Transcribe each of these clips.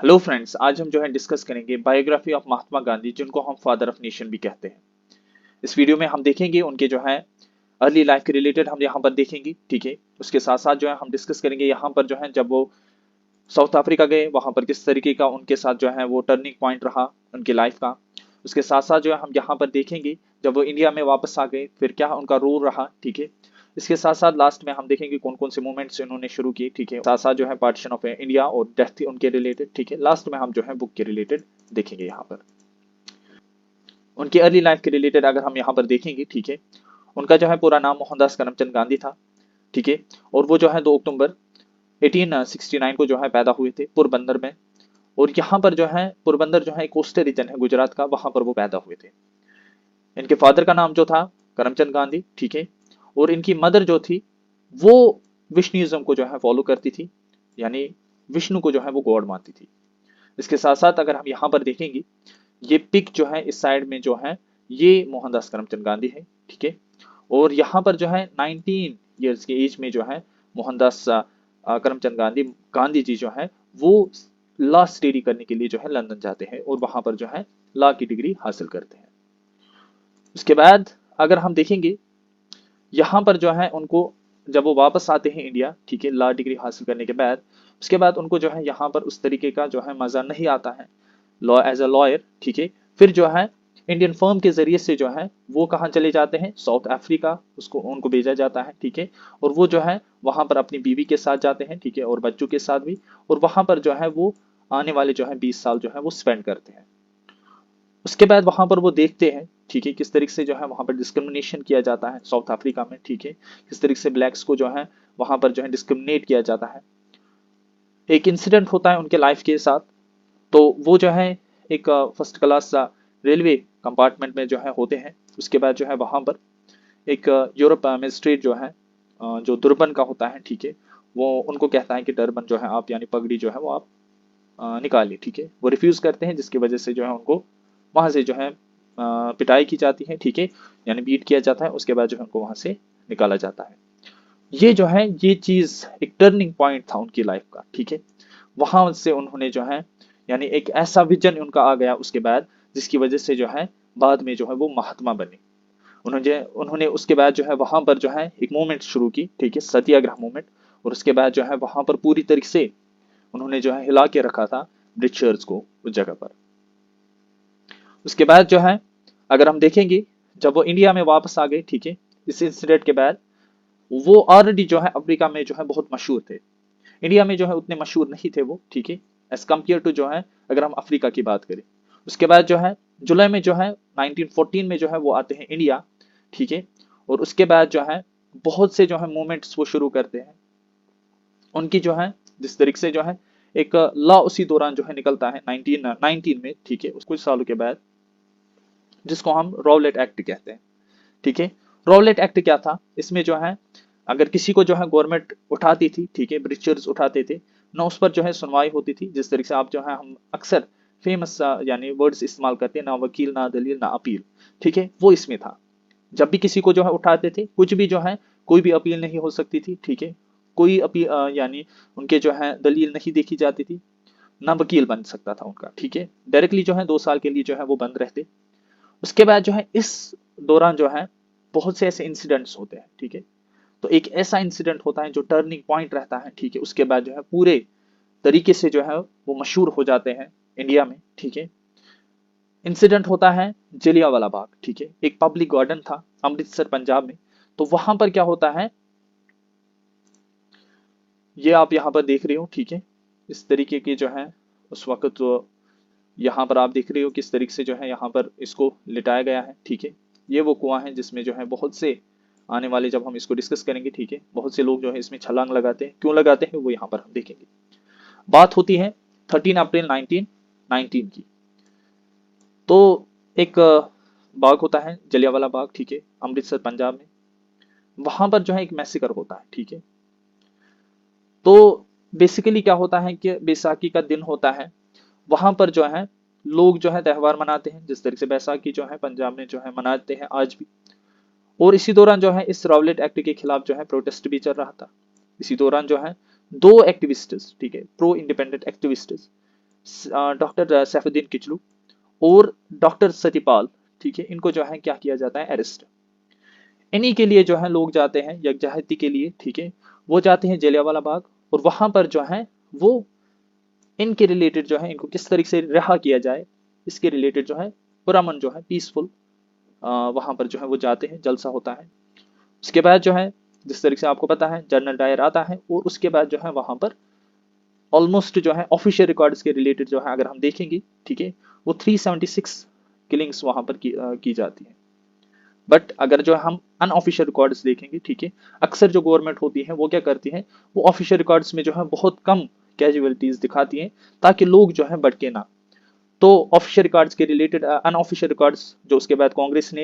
Hello friends, आज हम जो है डिस्कस करेंगे बायोग्राफी ऑफ महात्मा गांधी, जिनको हम फादर ऑफ नेशन भी कहते हैं। इस वीडियो में हम देखेंगे उनके जो है अर्ली लाइफ के रिलेटेड हम यहाँ पर देखेंगे। ठीक है, उसके साथ साथ जो है हम डिस्कस करेंगे यहाँ पर जो है जब वो साउथ अफ्रीका गए वहां पर किस तरीके का उनके साथ जो है वो टर्निंग पॉइंट रहा उनकी लाइफ का। उसके साथ साथ जो है हम यहाँ पर देखेंगे जब वो इंडिया में वापस आ गए फिर क्या उनका रोल रहा। ठीक है, इसके साथ साथ लास्ट में हम देखेंगे कौन कौन से मूवमेंट्स इन्होंने शुरू किए। ठीक है, साथ साथ जो है पार्टीशन ऑफ इंडिया और डेथ थी उनके रिलेटेड। ठीक है, लास्ट में हम जो है बुक के रिलेटेड देखेंगे। यहाँ पर उनकी अर्ली लाइफ के रिलेटेड अगर हम यहाँ पर देखेंगे, ठीक है, उनका जो है पूरा नाम मोहनदास करमचंद गांधी था। ठीक है, और वो जो है 2 अक्टूबर 1869 को जो है पैदा हुए थे पोरबंदर में। और यहाँ पर जो है पोरबंदर जो है कोस्टल रीजन है गुजरात का, वहां पर वो पैदा हुए थे। इनके फादर का नाम जो था करमचंद गांधी। ठीक है, और इनकी मदर जो थी वो विष्णुइज्म को जो है फॉलो करती थी, यानी विष्णु को जो है वो गॉड मानती थी। इसके साथ साथ अगर हम यहाँ पर देखेंगे ये पिक जो है इस साइड में जो है ये मोहनदास करमचंद गांधी है। ठीक है, और यहाँ पर जो है 19 ईयर्स के एज में जो है मोहनदास करमचंद गांधी गांधी जी जो है वो लॉ स्टडी करने के लिए जो है लंदन जाते हैं और वहां पर जो है लॉ की डिग्री हासिल करते हैं। उसके बाद अगर हम देखेंगे यहाँ पर जो है उनको जब वो वापस आते हैं इंडिया, ठीक है, लॉ डिग्री हासिल करने के बाद, उसके बाद उनको जो है यहाँ पर उस तरीके का जो है मजा नहीं आता है लॉ एज अ लॉयर। ठीक है, फिर जो है इंडियन फर्म के जरिए से जो है वो कहाँ चले जाते हैं, साउथ अफ्रीका, उसको उनको भेजा जाता है। ठीक है, और वो जो है वहां पर अपनी बीवी के साथ जाते हैं। ठीक है, और बच्चों के साथ भी, और वहां पर जो है वो आने वाले जो है 20 साल जो है वो स्पेंड करते हैं। उसके बाद वहां पर वो देखते हैं, ठीक है, किस तरीके से जो है वहां पर डिस्क्रिमिनेशन किया जाता है साउथ अफ्रीका में। ठीक है, किस तरीके से ब्लैक्स को जो है वहां पर जो है डिस्क्रिमिनेट किया जाता है। एक इंसिडेंट होता है उनके लाइफ के साथ, तो वो जो है एक फर्स्ट क्लास रेलवे कंपार्टमेंट में जो है होते हैं। उसके बाद जो है वहां पर एक यूरोप मजिस्ट्रेट जो है जो दुर्बन का होता है, ठीक है, वो उनको कहता है कि डरबन जो है आप यानी पगड़ी जो है वो आप निकालिए। ठीक है, वो रिफ्यूज करते हैं, जिसकी वजह से जो है उनको वहां से जो है पिटाई की जाती है। ठीक है, यानी बीट किया जाता है। उसके बाद जो है उनको वहां से निकाला जाता है। ये जो है ये चीज एक टर्निंग पॉइंट था उनकी लाइफ का। ठीक है, वहां से उन्होंने जो है यानी एक ऐसा विजन उनका आ गया उसके बाद, जिसकी वजह से जो है बाद में जो है वो महात्मा बने। उन्होंने उन्होंने उसके बाद जो है वहां पर जो है एक मूवमेंट शुरू की, ठीक है, सत्याग्रह मूवमेंट। और उसके बाद जो है वहां पर पूरी तरीके से उन्होंने जो है हिला के रखा था ब्रिटिशर्स को उस जगह पर। उसके बाद जो है अगर हम देखेंगे जब वो इंडिया में वापस आ गए, ठीक है, इस इंसिडेंट के बाद वो ऑलरेडी जो है अफ्रीका में जो है बहुत मशहूर थे। इंडिया में जो है उतने मशहूर नहीं थे वो। ठीक है, एज कम्पेयर टू जो है अगर हम अफ्रीका की बात करें। उसके बाद जो है जुलाई में जो है 1914 में जो है वो आते हैं इंडिया। ठीक है, और उसके बाद जो है बहुत से जो है मूवमेंट्स वो शुरू करते हैं उनकी जो है, जिस तरीके से जो है एक लॉ उसी दौरान जो है निकलता है 1919 में। ठीक है, कुछ सालों के बाद, जिसको हम रॉवलेट एक्ट कहते हैं। ठीक है, रॉवलेट एक्ट क्या था, इसमें जो है अगर किसी को जो है गवर्नमेंट उठाती थी, ठीक है, ब्रिटिशर्स उठाते थे ना, उस पर जो है सुनवाई होती थी। जिस तरीके से आप जो है हम अक्सर फेमस यानी वर्ड्स इस्तेमाल करते हैं, ना वकील ना दलील ना अपील। ठीक है, वो इसमें था। जब भी किसी को जो है उठाते थे कुछ भी जो है कोई भी अपील नहीं हो सकती थी। ठीक है, कोई अपील यानी उनके जो है दलील नहीं देखी जाती थी, ना वकील बन सकता था उनका। ठीक है, डायरेक्टली जो है 2 साल के लिए जो है वो बंद रहते। उसके बाद जो है इस दौरान जो है बहुत से ऐसे इंसिडेंट्स होते हैं। ठीक है, तो एक ऐसा इंसिडेंट होता है जो टर्निंग पॉइंट रहता है। ठीक है, उसके बाद जो है पूरे तरीके से जो है वो मशहूर हो जाते हैं इंडिया में। ठीक है, इंसिडेंट होता है जलियांवाला बाग। ठीक है, एक पब्लिक गार्डन था अमृतसर पंजाब में। तो वहां पर क्या होता है ये आप यहाँ पर देख रहे हो। ठीक है, इस तरीके की जो है उस वक्त तो यहाँ पर आप देख रहे हो किस तरीके से जो है यहाँ पर इसको लिटाया गया है। ठीक है, ये वो कुआं है जिसमें जो है बहुत से आने वाले जब हम इसको डिस्कस करेंगे, ठीक है, बहुत से लोग जो है इसमें छलांग लगाते हैं। क्यों लगाते हैं वो यहाँ पर हम देखेंगे। बात होती है 13 अप्रैल 1919 की। तो एक बाग होता है जलियांवाला बाग, ठीक है, अमृतसर पंजाब में। वहां पर जो है एक मैसेकर होता है। ठीक है, तो बेसिकली क्या होता है कि बैसाखी का दिन होता है, वहां पर जो है लोग जो है त्योहार मनाते हैं, जिस तरीके से बैसाखी जो है पंजाब में जो है मनाते हैं आज भी। और इसी दौरान जो है इस रॉवलेट एक्ट के खिलाफ जो है प्रोटेस्ट भी चल रहा था। इसी दौरान जो है 2 एक्टिविस्ट्स, ठीक है, pro independent activists, doctor Saifuddin Kitchlew और डॉक्टर सत्यपाल, ठीक है, इनको जो है क्या किया जाता है, अरेस्ट। इन्हीं के लिए जो है लोग जाते हैं यकजहती के लिए, ठीक है, वो जाते हैं जलियांवाला बाग, और वहां पर जो है वो इनके रिलेटेड जो है इनको किस तरीके से रिहा किया जाए, इसके रिलेटेड जो है पुरअमन जो है पीसफुल वहां पर जो है वो जाते हैं, जलसा होता है। उसके बाद जो है जिस तरीके से आपको पता है जनरल डायर आता है, और उसके बाद जो है वहां पर ऑलमोस्ट जो है ऑफिशियल रिकॉर्ड्स के रिलेटेड जो है अगर हम देखेंगे, ठीक है, वो 376 किलिंग्स वहां पर की जाती है। बट अगर जो हम अनऑफिशियल रिकॉर्ड्स देखेंगे, ठीक है, अक्सर जो गवर्नमेंट होती है वो क्या करती है, वो ऑफिशियल रिकॉर्ड्स में जो है बहुत कम कैजुअलिटीज दिखाती हैं ताकि लोग जो है भटके ना। तो ऑफिशियल रिकॉर्ड्स के रिलेटेड अनऑफिशियल रिकॉर्ड्स जो उसके बाद कांग्रेस ने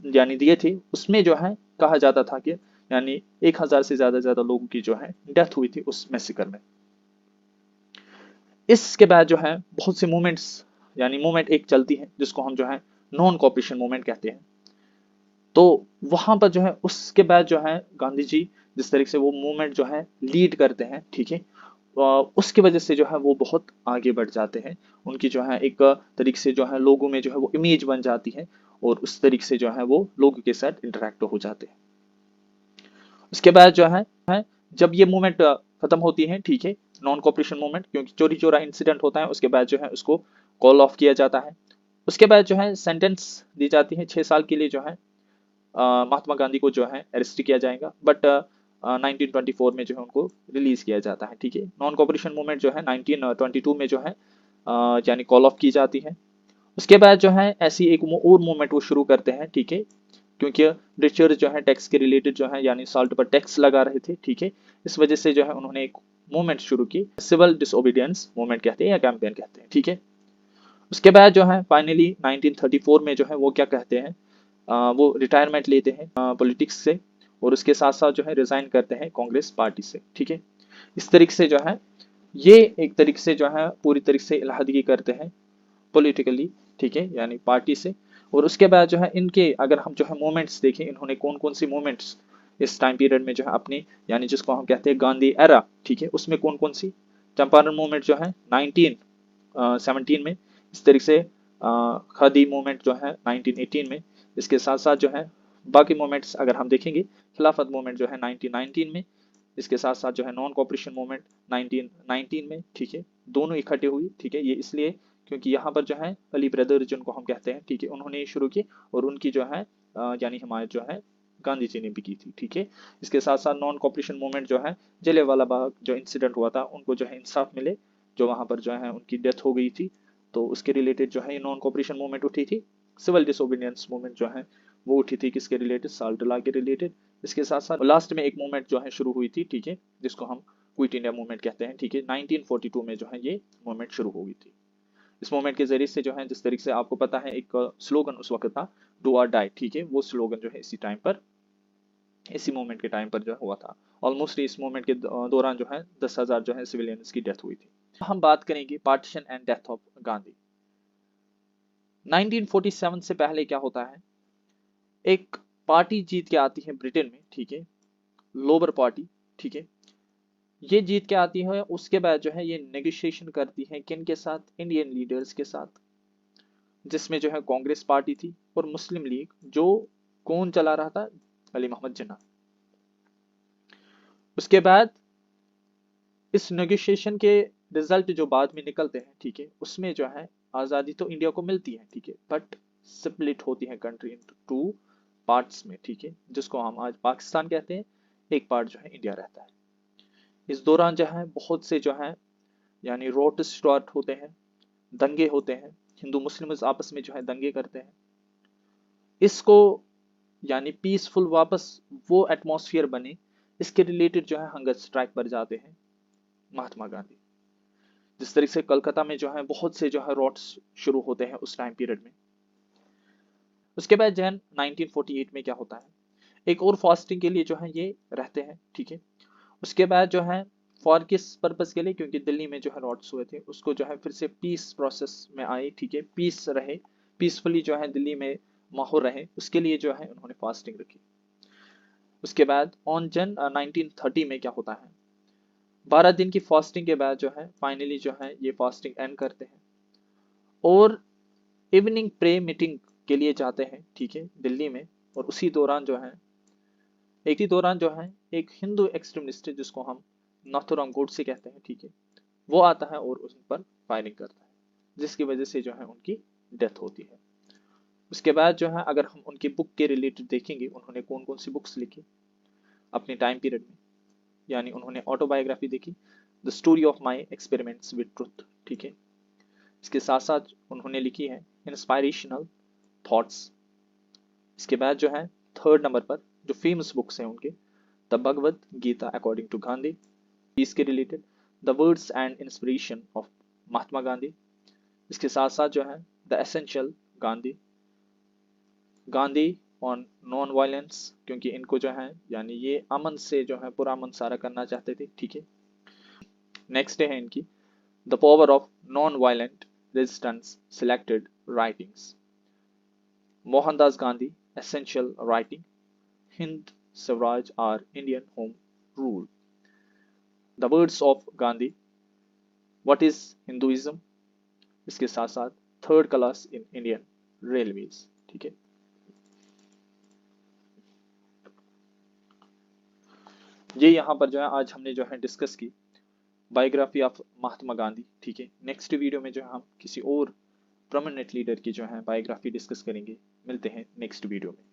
यानी दिए थे, उसमें जो है कहा जाता था कि यानी 1000 से ज्यादा लोगों की जो है डेथ हुई थी उस मैसेकर में। इसके बाद जो है बहुत से मूवमेंट्स, यानी मूवमेंट एक चलती है जिसको हम जो है नॉन कॉपरेशन मूवमेंट कहते हैं। तो वहां पर जो है उसके बाद जो है गांधी जी जिस तरीके से वो मूवमेंट जो है लीड करते हैं, ठीक है, उसकी वजह से जो है वो बहुत आगे बढ़ जाते हैं। उनकी जो है एक तरीके से जो है लोगों में जो है वो इमेज बन जाती है, और उस तरीके से जो है वो लोगों के साथ इंटरेक्ट हो जाते हैं। उसके बाद जो है जब ये मूवमेंट खत्म होती है, ठीक है, नॉन कॉपरेशन मूवमेंट, क्योंकि चोरी चोरा इंसिडेंट होता है, उसके बाद जो है उसको कॉल ऑफ किया जाता है। उसके बाद जो है सेंटेंस दी जाती है 6 साल के लिए, जो है महात्मा गांधी को जो है अरेस्ट किया जाएगा, बट 1924 में जो है उनको रिलीज किया जाता है, ठीक है। नॉन कॉपरेशन मूवमेंट जो है 1922 में जो है यानी कॉल ऑफ की जाती है। उसके बाद जो है ऐसी एक और मूवमेंट वो शुरू करते हैं, ठीक है, क्योंकि ब्रिटिशर्स जो है टैक्स के रिलेटेड जो है यानी साल्ट पर टैक्स लगा रहे थे, ठीक है, इस वजह से जो है उन्होंने एक मूवमेंट शुरू की, सिविल डिसओबीडियंस मूवमेंट कहते हैं या कैंपेन कहते हैं, ठीक है। उसके बाद जो है फाइनली 1934 में जो है वो क्या कहते हैं, वो रिटायरमेंट लेते हैं पॉलिटिक्स से, और उसके साथ साथ जो है रिजाइन करते हैं कांग्रेस पार्टी से, ठीक है। इस तरीके से जो है ये एक तरीके से जो है पूरी तरीके से इलाहदगी करते हैं पॉलिटिकली, ठीक है, यानी पार्टी से। और उसके बाद जो है इनके अगर हम जो है मूवमेंट्स देखें, इन्होंने कौन कौन सी मूवमेंट्स इस टाइम पीरियड में जो है अपनी, यानी जिसको हम कहते हैं गांधी एरा, ठीक है, उसमें कौन कौन सी, चंपारण मूवमेंट जो है 1917 में, इस तरीके से खादी मूवमेंट जो है 1918 में, इसके साथ साथ जो है बाकी मूवमेंट्स अगर हम देखेंगे, खिलाफत मूवमेंट जो है 1919 में, इसके साथ साथ जो है नॉन कॉपरेशन मूवमेंट 1919 में, ठीक है, दोनों इकट्ठे हुई, ठीक है। ये इसलिए क्योंकि यहाँ पर जो है अली ब्रदर जिनको हम कहते हैं, ठीक है, उन्होंने शुरू की, और उनकी जो है यानी हिमायत जो है गांधी जी ने भी की थी, ठीक है। इसके साथ साथ नॉन कॉपरेशन मूवमेंट जो है जलियांवाला बाग जो इंसिडेंट हुआ था उनको जो है इंसाफ मिले, जो वहां पर जो है उनकी डेथ हो गई थी, तो उसके रिलेटेड जो है नॉन कॉपरेशन मूवमेंट उठी थी। सिविल डिसोबीडियंस मूवमेंट जो है वो उठी थी किसके रिलेटेड, साल्ट लॉ के रिलेटेड। इसके साथ साथ लास्ट में एक मूवमेंट जो है शुरू हुई थी, ठीक है, जिसको हम क्विट इंडिया मूवमेंट कहते हैं, ठीक है, 1942 में जो है ये मूवमेंट शुरू हो गई थी। इस मूवमेंट के जरिए से जो है जिस तरीके से आपको पता है एक स्लोगन उस वक्त था, डू और डाई, ठीक है, वो स्लोगन जो है इसी मूवमेंट के टाइम पर जो हुआ था। ऑलमोस्ट इस मूवमेंट के दौरान जो है 10,000 जो है सिविलियंस की डेथ हुई थी। हम बात करेंगे partition and death of Gandhi. 1947 से पहले क्या होता है, एक पार्टी जीत के आती है ब्रिटेन में, ठीक है, लोबर पार्टी, ठीक है, ये जीत के आती है। उसके बाद जो है ये नेगोशिएशन करती है किन के साथ, इंडियन लीडर्स के साथ, जिसमें जो है कांग्रेस पार्टी थी और मुस्लिम लीग, जो कौन चला रहा था, अली मोहम्मद जिन्ना। उसके बाद इस नेगोशिएशन के रिजल्ट जो बाद में निकलते हैं, ठीक है, उसमें जो है आज़ादी तो इंडिया को मिलती है, ठीक है, बट स्प्लिट होती है कंट्री इन टू पार्ट्स में, ठीक है, जिसको हम आज पाकिस्तान कहते हैं, एक पार्ट जो है इंडिया रहता है। इस दौरान जो है बहुत से जो है यानी रोट स्टार्ट होते हैं, दंगे होते हैं, हिंदू मुस्लिम आपस में जो है दंगे करते हैं। इसको यानी पीसफुल वापस वो एटमॉस्फेयर बने, इसके रिलेटेड जो है हंगर स्ट्राइक पर जाते हैं महात्मा गांधी। जिस तरीके से कलकत्ता में जो है बहुत से जो है रोट्स शुरू होते हैं उस टाइम पीरियड में। उसके बाद जैन 1948 में क्या होता है, एक और फास्टिंग के लिए जो है ये रहते हैं, ठीक है। उसके बाद जो है फॉर किस पर्पस के लिए, क्योंकि दिल्ली में जो है रॉट्स हुए थे, उसको जो है फिर से पीस प्रोसेस में आए, ठीक है, पीस रहे, पीसफुली जो है दिल्ली में माहौल रहे, उसके लिए जो है उन्होंने फास्टिंग रखी। उसके बाद ऑन जन 1930 में क्या होता है, 12 दिन की फास्टिंग के बाद जो है फाइनली जो है ये फास्टिंग एंड करते हैं और इवनिंग प्रे मीटिंग के लिए जाते हैं, ठीक है, दिल्ली में। और उसी दौरान जो है एक हिंदू एक्सट्रीमिस्ट जिसको हम नाथुराम गोडसे कहते हैं, ठीक है, वो आता है और उस पर फायरिंग करता है, जिसकी वजह से जो है उनकी डेथ होती है। उसके बाद जो है अगर हम उनकी बुक के रिलेटेड देखेंगे, उन्होंने कौन कौन सी बुक्स लिखी अपने टाइम पीरियड में, यानी उन्होंने ऑटोबायोग्राफी देखी, the story of my experiments with truth, ठीक है। इसके साथ साथ उन्होंने लिखी है इंस्पायरेशनल थॉट्स। इसके बाद जो है थर्ड नंबर पर जो फेमस बुक्स हैं उनके, the Bhagavad Gita according to Gandhi, peace के related, the words and inspiration of Mahatma Gandhi. इसके साथ साथ जो है the essential Gandhi, Gandhi on non violence, क्योंकि इनको जो है यानी ये अमन से जो है पूरा अमन सारा करना चाहते थे, ठीक है। नेक्स्ट है इनकी the power of non violent resistance selected writings, Mohandas Gandhi essential writing, Hind Swaraj or Indian home rule, the words of Gandhi, what is Hinduism. इसके साथ साथ third class in Indian railways, ठीक है। ये यहाँ पर जो है आज हमने जो है डिस्कस की बायोग्राफी ऑफ महात्मा गांधी, ठीक है। नेक्स्ट वीडियो में जो है हम किसी और प्रोमिनेंट लीडर की जो है बायोग्राफी डिस्कस करेंगे। मिलते हैं नेक्स्ट वीडियो में।